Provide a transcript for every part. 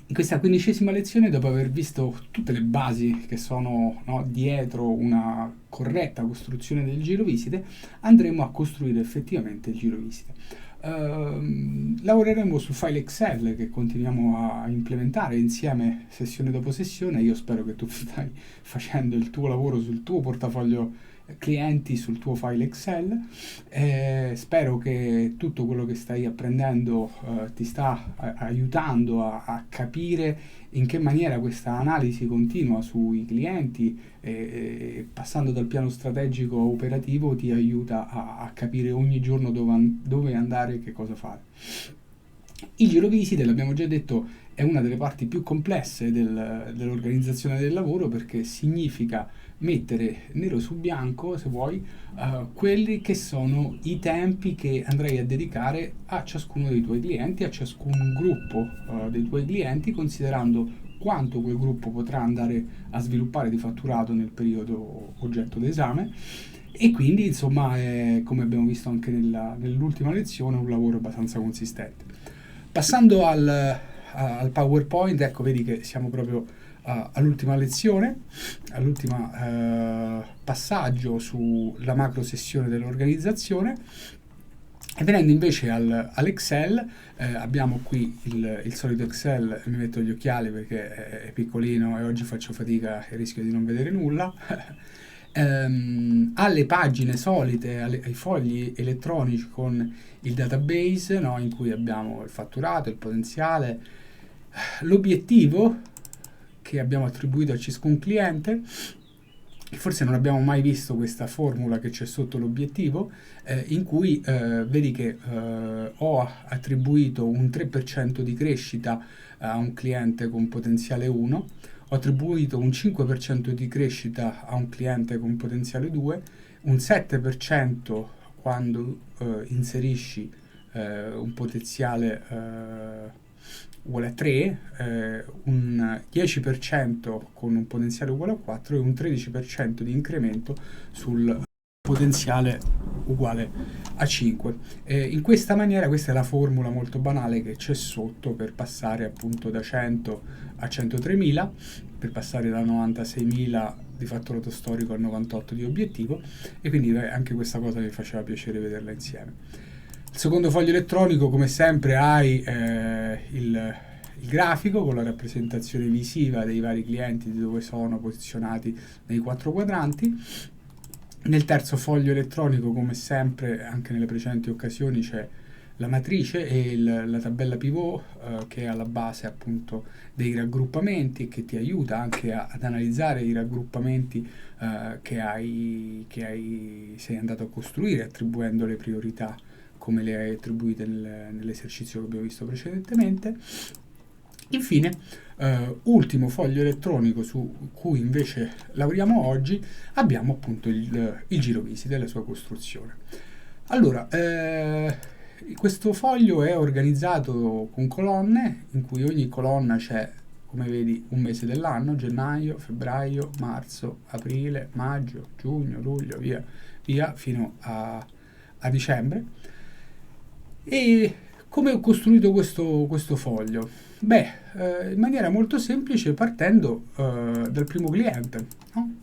In questa 15ª lezione, dopo aver visto tutte le basi che sono, no, dietro una corretta costruzione del giro visite, andremo a costruire effettivamente il giro visite. Lavoreremo sul file Excel che continuiamo a implementare insieme sessione dopo sessione. Io spero che tu stai facendo il tuo lavoro sul tuo portafoglio clienti, sul tuo file Excel. Spero che tutto quello che stai apprendendo ti sta aiutando a capire in che maniera questa analisi continua sui clienti, passando dal piano strategico a operativo, ti aiuta a capire ogni giorno dove andare e che cosa fare. Il giro visite, l'abbiamo già detto, è una delle parti più complesse dell'organizzazione del lavoro, perché significa mettere nero su bianco, se vuoi, quelli che sono i tempi che andrai a dedicare a ciascuno dei tuoi clienti, a ciascun gruppo dei tuoi clienti, considerando quanto quel gruppo potrà andare a sviluppare di fatturato nel periodo oggetto d'esame. E quindi, insomma, è, come abbiamo visto anche nell'ultima lezione, un lavoro abbastanza consistente. Passando al PowerPoint, ecco, vedi che siamo proprio all'ultima lezione, all'ultimo passaggio sulla macro sessione dell'organizzazione. E venendo invece all'Excel, abbiamo qui il solito Excel. Mi metto gli occhiali perché è piccolino e oggi faccio fatica e rischio di non vedere nulla. Alle pagine solite, ai fogli elettronici con il database, no, in cui abbiamo il fatturato, il potenziale, l'obiettivo che abbiamo attribuito a ciascun cliente. Forse non abbiamo mai visto questa formula che c'è sotto l'obiettivo, in cui vedi che ho attribuito un 3% di crescita a un cliente con potenziale 1, ho attribuito un 5% di crescita a un cliente con potenziale 2, un 7% quando inserisci un potenziale uguale a 3, un 10% con un potenziale uguale a 4 e un 13% di incremento sul potenziale uguale a 5. In questa maniera, questa è la formula molto banale che c'è sotto per passare appunto da 100 a 103.000, per passare da 96.000 di fatturato storico a 98 di obiettivo, e quindi anche questa cosa mi faceva piacere vederla insieme. Il secondo foglio elettronico, come sempre, hai il grafico con la rappresentazione visiva dei vari clienti, di dove sono posizionati nei 4 quadranti. Nel terzo foglio elettronico, come sempre, anche nelle precedenti occasioni, c'è la matrice e la tabella pivot che è alla base appunto dei raggruppamenti, che ti aiuta anche ad analizzare i raggruppamenti che sei andato a costruire, attribuendo le priorità come le hai attribuite nell'esercizio che abbiamo visto precedentemente. Infine, ultimo foglio elettronico su cui invece lavoriamo oggi, abbiamo appunto il giro visite e la sua costruzione. Allora, questo foglio è organizzato con colonne, in cui ogni colonna c'è, come vedi, un mese dell'anno: gennaio, febbraio, marzo, aprile, maggio, giugno, luglio, via fino a dicembre. E come ho costruito questo foglio? Beh, in maniera molto semplice, partendo dal primo cliente, no?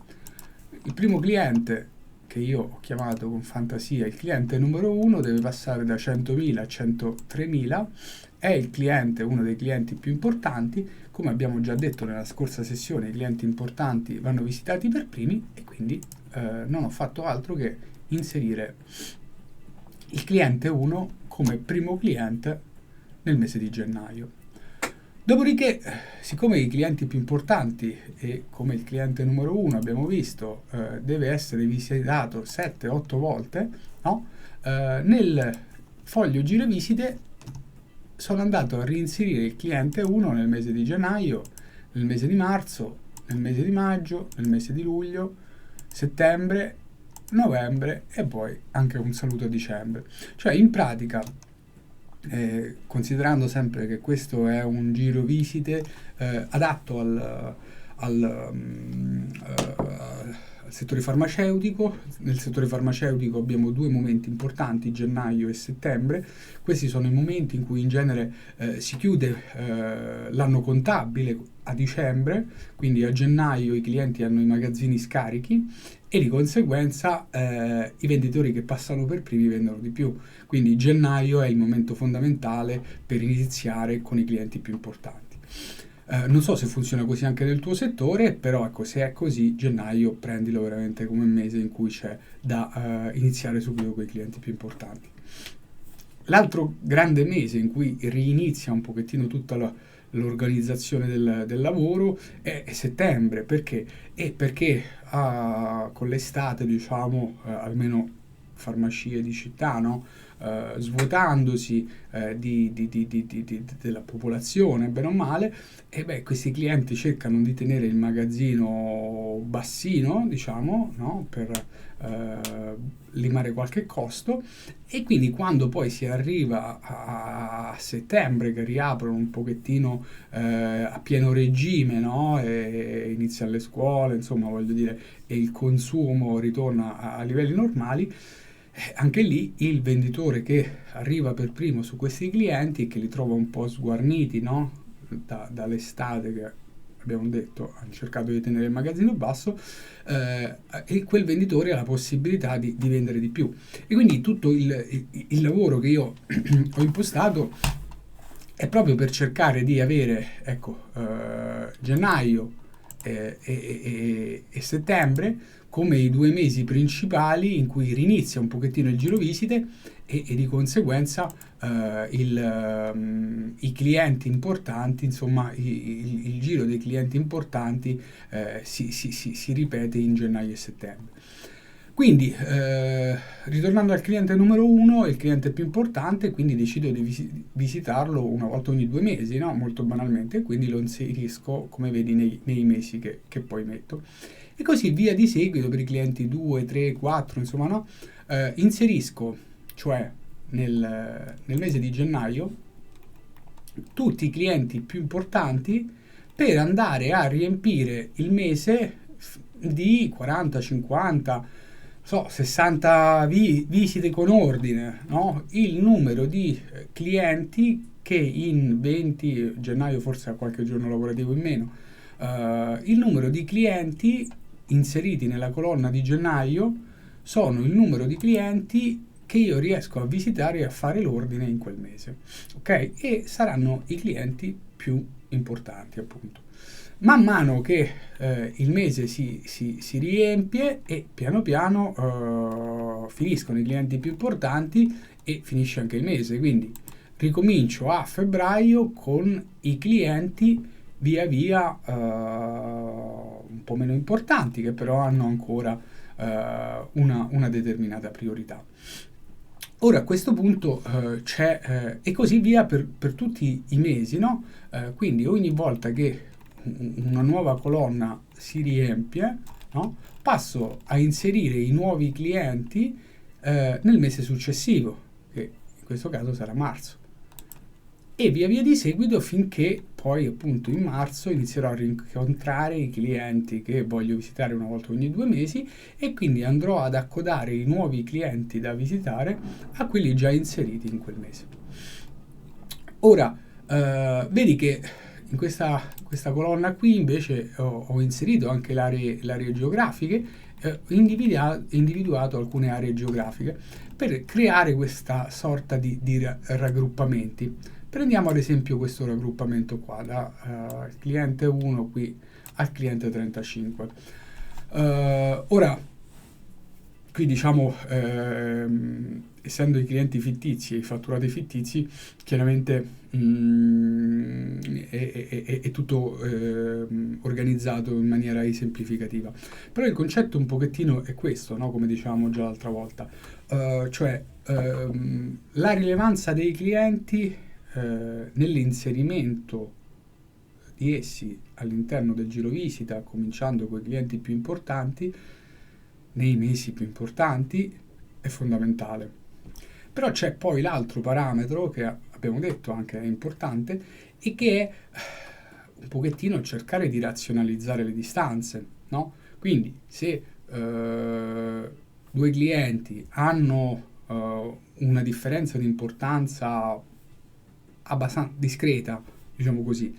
Il primo cliente, che io ho chiamato con fantasia il cliente numero 1, deve passare da 100.000 a 103.000, è il cliente, uno dei clienti più importanti. Come abbiamo già detto nella scorsa sessione, i clienti importanti vanno visitati per primi, e quindi non ho fatto altro che inserire il cliente 1 come primo cliente nel mese di gennaio. Dopodiché, siccome i clienti più importanti, e come il cliente numero 1 abbiamo visto, deve essere visitato 7-8 volte, no? Nel foglio giro visite sono andato a reinserire il cliente 1 nel mese di gennaio, nel mese di marzo, nel mese di maggio, nel mese di luglio, settembre, novembre e poi anche un saluto a dicembre. Cioè, in pratica, considerando sempre che questo è un giro visite adatto al settore farmaceutico. Nel settore farmaceutico abbiamo due momenti importanti, gennaio e settembre. Questi sono i momenti in cui in genere si chiude l'anno contabile a dicembre, quindi a gennaio i clienti hanno i magazzini scarichi e di conseguenza i venditori che passano per primi vendono di più. Quindi gennaio è il momento fondamentale per iniziare con i clienti più importanti. Non so se funziona così anche nel tuo settore, però ecco, se è così, gennaio prendilo veramente come mese in cui c'è da iniziare subito con i clienti più importanti. L'altro grande mese in cui rinizia un pochettino tutta l'organizzazione del lavoro è settembre. Perché? Perché con l'estate, diciamo, almeno farmacie di città, no? Svuotandosi della popolazione, bene o male, e beh, questi clienti cercano di tenere il magazzino bassino, diciamo, no? Per limare qualche costo, e quindi quando poi si arriva a settembre, che riaprono un pochettino a pieno regime, no? E iniziano le scuole, insomma, voglio dire, e il consumo ritorna a livelli normali, anche lì il venditore che arriva per primo su questi clienti, che li trova un po' sguarniti, no? Dall'estate, che abbiamo detto, hanno cercato di tenere il magazzino basso, e quel venditore ha la possibilità di vendere di più. E quindi tutto il lavoro che io ho impostato è proprio per cercare di avere, ecco, gennaio e settembre come i due mesi principali in cui rinizia un pochettino il giro visite e di conseguenza i clienti importanti, insomma il giro dei clienti importanti si ripete in gennaio e settembre. Quindi, ritornando al cliente numero 1, il cliente più importante, quindi decido di visitarlo una volta ogni 2 mesi, no? Molto banalmente, quindi lo inserisco, come vedi, nei mesi che poi metto. E così via di seguito per i clienti 2, 3, 4, insomma, no? Inserisco, cioè nel mese di gennaio, tutti i clienti più importanti per andare a riempire il mese di 40, 50, 60 visite con ordine, no? Il numero di clienti che in 20, gennaio forse ha qualche giorno lavorativo in meno, il numero di clienti inseriti nella colonna di gennaio sono il numero di clienti che io riesco a visitare e a fare l'ordine in quel mese, ok? E saranno i clienti più importanti, appunto. Man mano che il mese si riempie e piano piano finiscono i clienti più importanti e finisce anche il mese, quindi ricomincio a febbraio con i clienti via via un po' meno importanti, che però hanno ancora una determinata priorità. Ora a questo punto c'è e così via per tutti i mesi, no? Quindi ogni volta che una nuova colonna si riempie, no? Passo a inserire i nuovi clienti nel mese successivo, che in questo caso sarà marzo, e via via di seguito finché poi appunto in marzo inizierò a rincontrare i clienti che voglio visitare una volta ogni 2 mesi, e quindi andrò ad accodare i nuovi clienti da visitare a quelli già inseriti in quel mese. Ora vedi che in questa colonna qui invece ho inserito anche le aree geografiche, individuato alcune aree geografiche per creare questa sorta di raggruppamenti. Prendiamo ad esempio questo raggruppamento qua, da cliente 1 qui al cliente 35. Ora, qui diciamo, essendo i clienti fittizi e i fatturati fittizi, chiaramente è tutto organizzato in maniera esemplificativa. Però il concetto un pochettino è questo, no? Come dicevamo già l'altra volta, cioè la rilevanza dei clienti nell'inserimento di essi all'interno del giro visita, cominciando con i clienti più importanti, nei mesi più importanti, è fondamentale. Però c'è poi l'altro parametro che abbiamo detto anche è importante, e che è un pochettino cercare di razionalizzare le distanze, no? Quindi se due clienti hanno una differenza di importanza abbastanza discreta, diciamo così,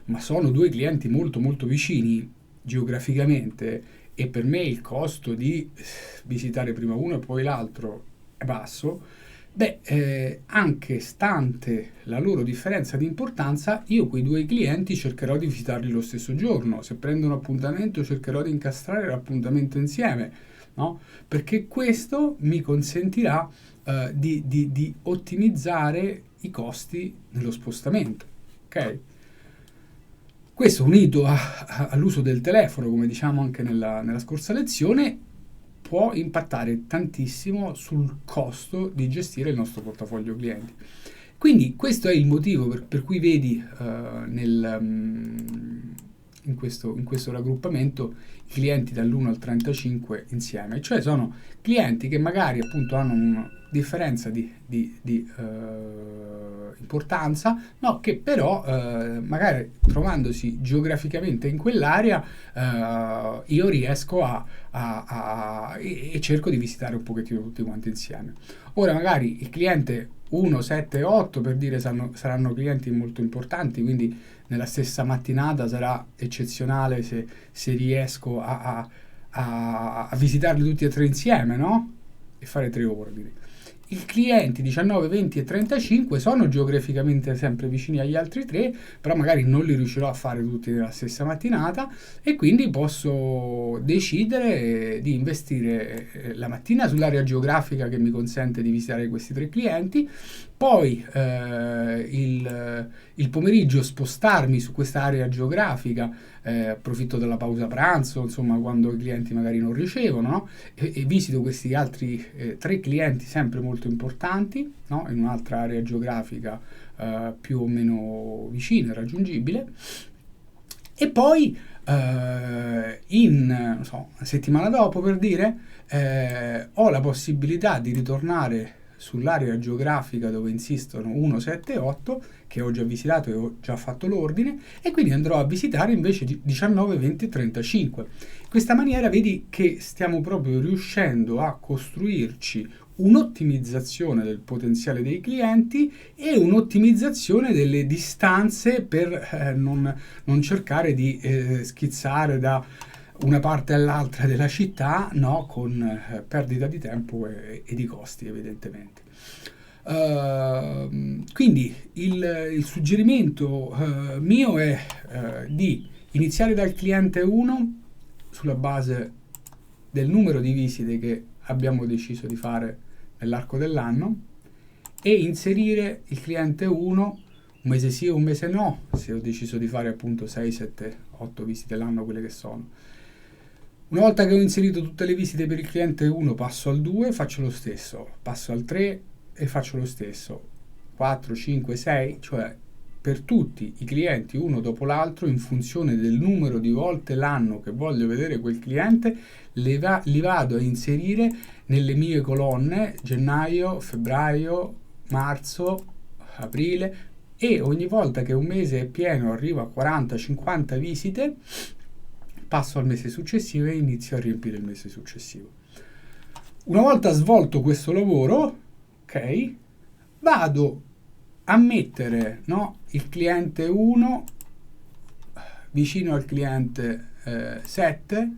ma sono due clienti molto molto vicini geograficamente e per me il costo di visitare prima uno e poi l'altro è basso, anche stante la loro differenza di importanza, io quei due clienti cercherò di visitarli lo stesso giorno. Se prendo un appuntamento cercherò di incastrare l'appuntamento insieme, no? Perché questo mi consentirà di ottimizzare i costi nello spostamento. Ok? Questo unito all'uso del telefono, come diciamo anche nella scorsa lezione, può impattare tantissimo sul costo di gestire il nostro portafoglio clienti. Quindi questo è il motivo per cui vedi in questo raggruppamento i clienti dall'1 al 35 insieme, cioè sono clienti che magari appunto hanno una differenza di importanza, no, che però magari trovandosi geograficamente in quell'area io riesco e cerco di visitare un pochettino tutti quanti insieme. Ora magari il cliente 1, 7, 8 per dire saranno clienti molto importanti, quindi nella stessa mattinata sarà eccezionale se riesco a visitarli tutti e tre insieme, no? E fare 3 ordini. I clienti 19, 20 e 35 sono geograficamente sempre vicini agli altri 3, però magari non li riuscirò a fare tutti nella stessa mattinata e quindi posso decidere di investire la mattina sull'area geografica che mi consente di visitare questi 3 clienti, poi il pomeriggio spostarmi su questa area geografica, approfitto della pausa pranzo, insomma quando i clienti magari non ricevono, no? e visito questi altri 3 clienti sempre molto importanti, no? In un'altra area geografica più o meno vicina e raggiungibile, e poi non so, una settimana dopo per dire ho la possibilità di ritornare sull'area geografica dove insistono 1, 7 e 8 che ho già visitato e ho già fatto l'ordine, e quindi andrò a visitare invece 19, 20 e 35. In questa maniera vedi che stiamo proprio riuscendo a costruirci un'ottimizzazione del potenziale dei clienti e un'ottimizzazione delle distanze per non cercare di schizzare da una parte all'altra della città, no, con perdita di tempo e di costi evidentemente. Quindi il suggerimento mio è di iniziare dal cliente 1 sulla base del numero di visite che abbiamo deciso di fare nell'arco dell'anno e inserire il cliente 1 un mese sì o un mese no, se ho deciso di fare appunto 6, 7, 8 visite l'anno, quelle che sono. Una volta che ho inserito tutte le visite per il cliente 1 passo al 2, faccio lo stesso, passo al 3 e faccio lo stesso, 4, 5, 6, cioè per tutti i clienti uno dopo l'altro in funzione del numero di volte l'anno che voglio vedere quel cliente, li vado a inserire nelle mie colonne gennaio, febbraio, marzo, aprile, e ogni volta che un mese è pieno arrivo a 40-50 visite, passo al mese successivo e inizio a riempire il mese successivo. Una volta svolto questo lavoro, ok, vado a mettere, no, il cliente 1 vicino al cliente 7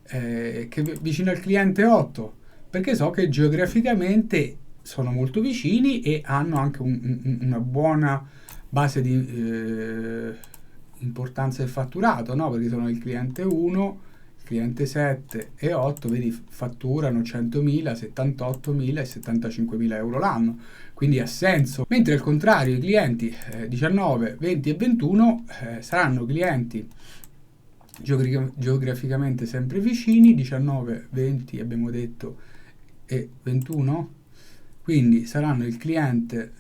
che vicino al cliente 8, perché so che geograficamente sono molto vicini e hanno anche una buona base di importanza del fatturato, no? Perché sono il cliente 1, il cliente 7 e 8, vedi, fatturano 100.000, 78.000 e 75.000 euro l'anno, quindi ha senso. Mentre al contrario i clienti 19, 20 e 21 saranno clienti geograficamente sempre vicini, 19, 20 abbiamo detto e 21, quindi saranno il cliente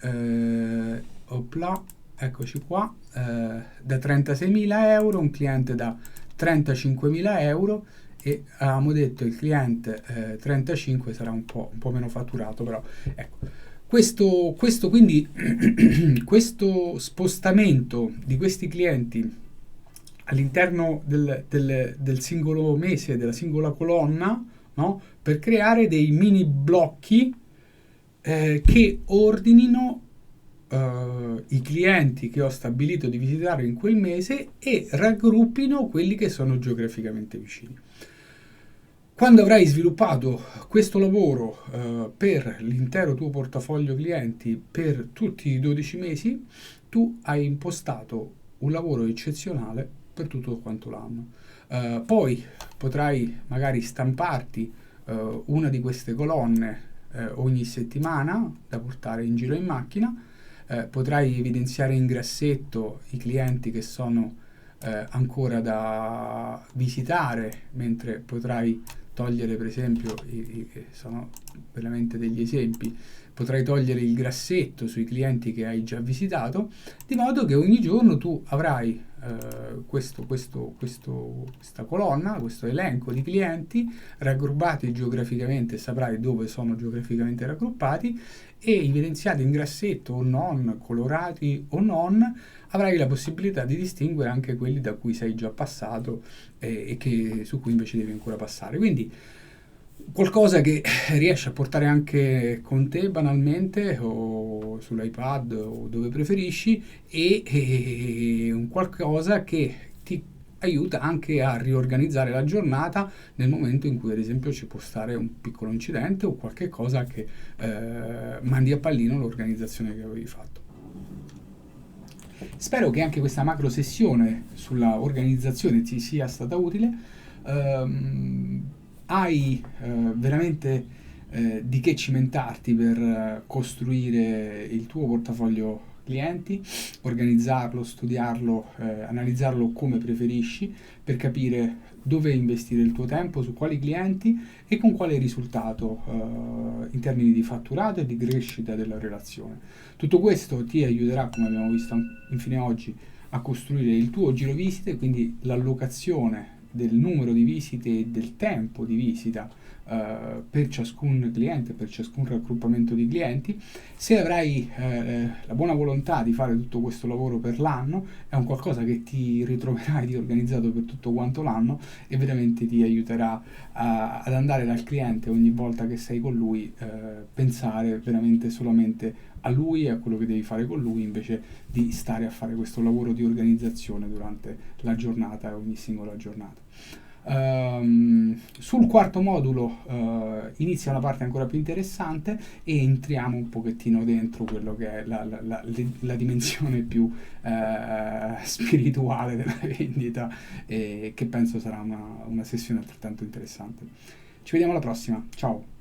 eccoci qua, da 36.000 euro, un cliente da 35.000 euro e avevamo detto il cliente 35 sarà un po' meno fatturato, però ecco. Questo quindi questo spostamento di questi clienti all'interno del singolo mese, della singola colonna, no? Per creare dei mini blocchi che ordinino i clienti che ho stabilito di visitare in quel mese e raggruppino quelli che sono geograficamente vicini. Quando avrai sviluppato questo lavoro per l'intero tuo portafoglio clienti per tutti i 12 mesi, tu hai impostato un lavoro eccezionale per tutto quanto l'anno. Poi potrai magari stamparti una di queste colonne ogni settimana da portare in giro in macchina. Potrai evidenziare in grassetto i clienti che sono ancora da visitare, mentre potrai togliere, per esempio, sono veramente degli esempi, potrai togliere il grassetto sui clienti che hai già visitato, di modo che ogni giorno tu avrai questa colonna, questo elenco di clienti raggruppati geograficamente, saprai dove sono geograficamente raggruppati e evidenziati in grassetto o non, colorati o non, avrai la possibilità di distinguere anche quelli da cui sei già passato su cui invece devi ancora passare. Quindi qualcosa che riesci a portare anche con te banalmente o sull'iPad o dove preferisci e un qualcosa che ti aiuta anche a riorganizzare la giornata nel momento in cui ad esempio ci può stare un piccolo incidente o qualche cosa che mandi a pallino l'organizzazione che avevi fatto. Spero che anche questa macro sessione sulla organizzazione ti sia stata utile. Hai veramente di che cimentarti per costruire il tuo portafoglio clienti, organizzarlo, studiarlo, analizzarlo come preferisci per capire dove investire il tuo tempo, su quali clienti e con quale risultato in termini di fatturato e di crescita della relazione. Tutto questo ti aiuterà, come abbiamo visto infine oggi, a costruire il tuo giro visite, quindi l'allocazione del numero di visite e del tempo di visita per ciascun cliente, per ciascun raggruppamento di clienti. Se avrai la buona volontà di fare tutto questo lavoro per l'anno, è un qualcosa che ti ritroverai di organizzato per tutto quanto l'anno e veramente ti aiuterà ad andare dal cliente ogni volta che sei con lui, pensare veramente solamente a lui e a quello che devi fare con lui invece di stare a fare questo lavoro di organizzazione durante la giornata e ogni singola giornata. Sul quarto modulo inizia una parte ancora più interessante e entriamo un pochettino dentro quello che è la dimensione più spirituale della vendita e che penso sarà una sessione altrettanto interessante. Ci vediamo alla prossima, ciao!